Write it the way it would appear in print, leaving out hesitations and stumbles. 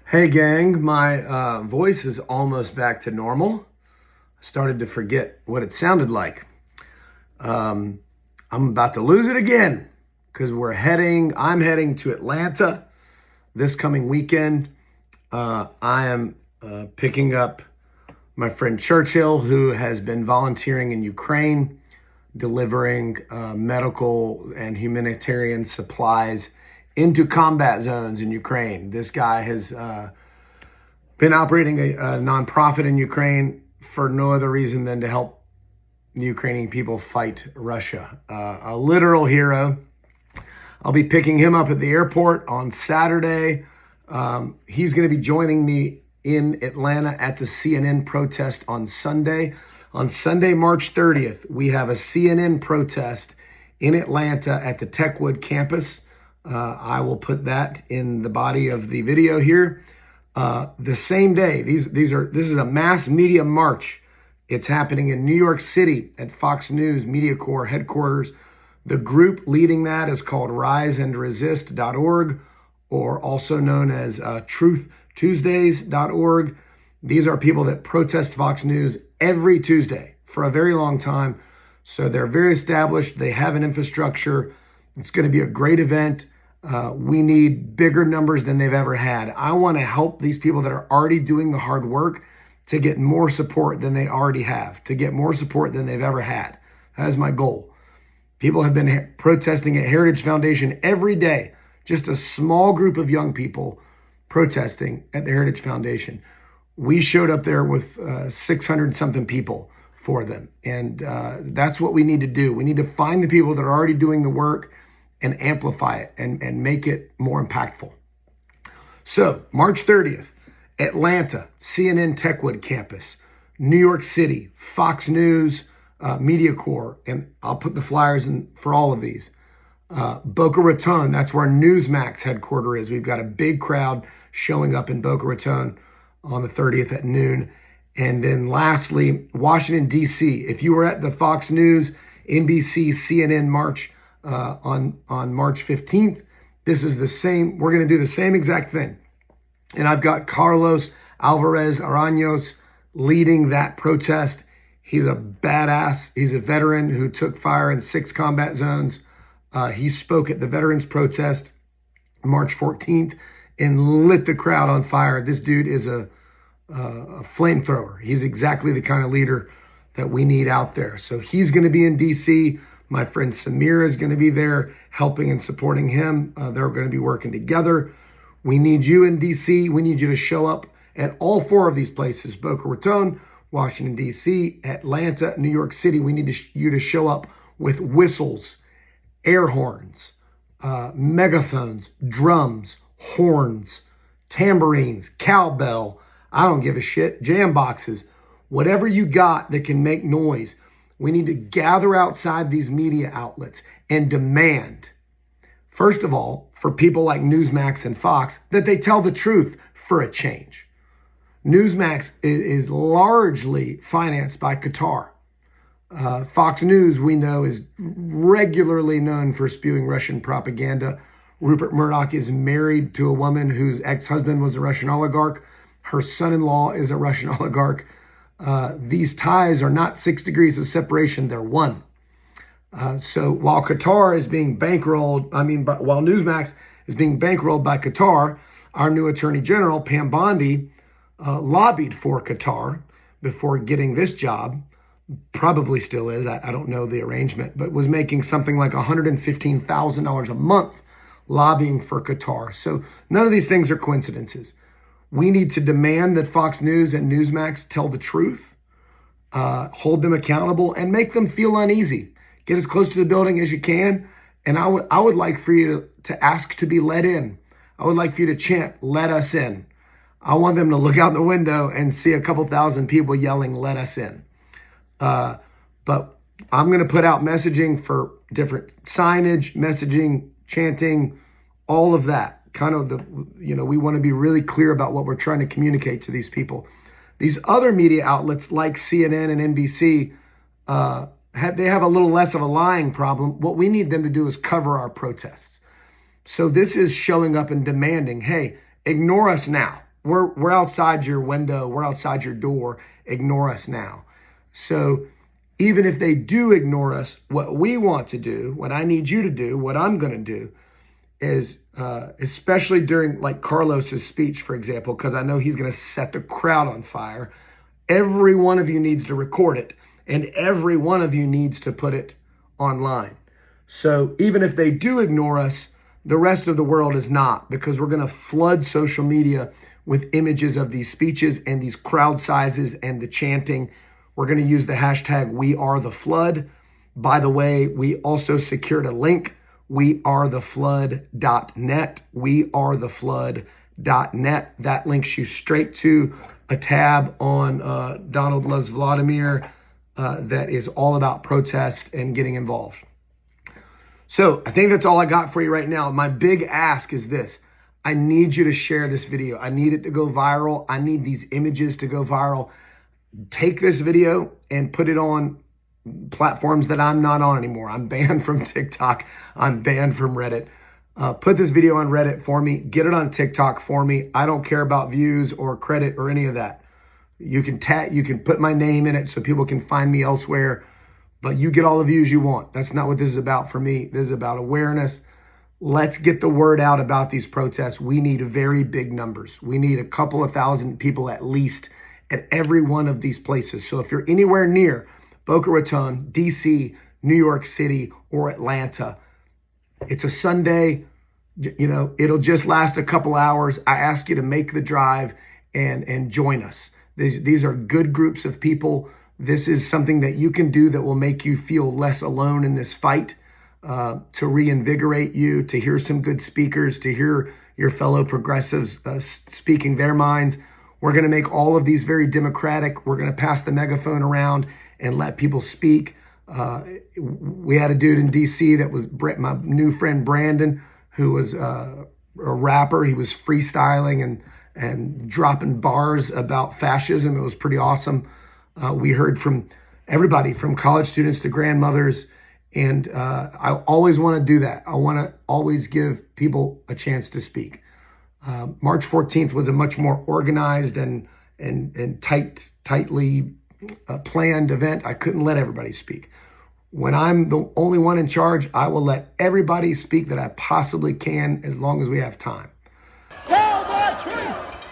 Hey gang, my voice is almost back to normal. I started to forget what it sounded like. Um, I'm about to lose it again because I'm heading to Atlanta this coming weekend. I am picking up my friend Churchill, who has been volunteering in Ukraine, delivering medical and humanitarian supplies into combat zones in Ukraine. This guy has been operating a nonprofit in Ukraine for no other reason than to help the Ukrainian people fight Russia. A literal hero. I'll be picking him up at the airport on Saturday. He's going to be joining me in Atlanta at the CNN protest on Sunday. On Sunday, March 30th, we have a CNN protest in Atlanta at the Techwood campus. I will put that in the body of the video here. The same day, this is a mass media march. It's happening in New York City at Fox News Media Corps headquarters. The group leading that is called riseandresist.org, or also known as truthtuesdays.org. These are people that protest Fox News every Tuesday for a very long time. So they're very established. They have an infrastructure. It's going to be a great event. We need bigger numbers than they've ever had. I want to help these people that are already doing the hard work to get more support than they already have, to get more support than they've ever had. That is my goal. People have been protesting at Heritage Foundation every day, just a small group of young people protesting at the Heritage Foundation. We showed up there with 600 something people for them. And that's what we need to do. We need to find the people that are already doing the work and amplify it and make it more impactful. So March 30th, Atlanta, CNN Techwood campus, New York City, Fox News, Media Corps, and I'll put the flyers in for all of these. Boca Raton, that's where Newsmax headquarters is. We've got a big crowd showing up in Boca Raton on the 30th at noon. And then lastly, Washington, D.C. If you were at the Fox News, NBC, CNN march on March 15th, this is the same. We're going to do the same exact thing. And I've got Carlos Alvarez Araños leading that protest. He's a badass. He's a veteran who took fire in 6 combat zones. He spoke at the veterans protest March 14th and lit the crowd on fire. This dude is a flamethrower. He's exactly the kind of leader that we need out there. So he's going to be in D.C. My friend Samira is going to be there helping and supporting him. They're going to be working together. We need you in D.C. We need you to show up at all 4 of these places: Boca Raton, Washington, D.C., Atlanta, New York City. We need you to show up with whistles, air horns, megaphones, drums, horns, tambourines, cowbell. I don't give a shit. Jam boxes, whatever you got that can make noise. We need to gather outside these media outlets and demand, first of all, for people like Newsmax and Fox, that they tell the truth for a change. Newsmax is largely financed by Qatar. Fox News, we know, is regularly known for spewing Russian propaganda. Rupert Murdoch is married to a woman whose ex-husband was a Russian oligarch. Her son-in-law is a Russian oligarch. These ties are not 6 degrees of separation, they're 1. So while Qatar is being bankrolled, while Newsmax is being bankrolled by Qatar, our new Attorney General, Pam Bondi, lobbied for Qatar before getting this job. Probably still is. I don't know the arrangement, but was making something like $115,000 a month lobbying for Qatar. So none of these things are coincidences. We need to demand that Fox News and Newsmax tell the truth, hold them accountable, and make them feel uneasy. Get as close to the building as you can. And I would like for you to ask to be let in. I would like for you to chant, "Let us in." I want them to look out the window and see a couple thousand people yelling, "Let us in." But I'm going to put out messaging for different signage, messaging, chanting, all of that. We want to be really clear about what we're trying to communicate to these people. These other media outlets like CNN and NBC, they have a little less of a lying problem. What we need them to do is cover our protests. So this is showing up and demanding, hey, ignore us now. we're outside your window, we're outside your door. Ignore us now. So even if they do ignore us, what we want to do, what I need you to do, what I'm going to do is, especially during like Carlos's speech, for example, because I know he's going to set the crowd on fire. Every one of you needs to record it, and every one of you needs to put it online. So even if they do ignore us, the rest of the world is not, because we're going to flood social media with images of these speeches and these crowd sizes and the chanting. We're going to use the hashtag #WeAreTheFlood. By the way, we also secured a link, wearetheflood.net, wearetheflood.net. That links you straight to a tab on Donald Loves Vladimir that is all about protest and getting involved. So I think that's all I got for you right now. My big ask is this. I need you to share this video. I need it to go viral. I need these images to go viral. Take this video and put it on platforms that I'm not on anymore. I'm banned from TikTok. I'm banned from Reddit. Put this video on Reddit for me. Get it on TikTok for me. I don't care about views or credit or any of that. You can put my name in it so people can find me elsewhere, but you get all the views you want. That's not what this is about for me. This is about awareness. Let's get the word out about these protests. We need very big numbers. We need a couple of thousand people at least at every one of these places. So if you're anywhere near Boca Raton, DC, New York City, or Atlanta, it's a Sunday, it'll just last a couple hours. I ask you to make the drive and join us. These are good groups of people. This is something that you can do that will make you feel less alone in this fight, to reinvigorate you, to hear some good speakers, to hear your fellow progressives speaking their minds. We're going to make all of these very democratic. We're going to pass the megaphone around and let people speak. We had a dude in DC that was my new friend Brandon, who was a rapper. He was freestyling and dropping bars about fascism. It was pretty awesome. We heard from everybody, from college students to grandmothers. And I always want to do that. I want to always give people a chance to speak. March 14th was a much more organized and tightly planned event. I couldn't let everybody speak. When I'm the only one in charge, I will let everybody speak that I possibly can, as long as we have time. Tell the truth!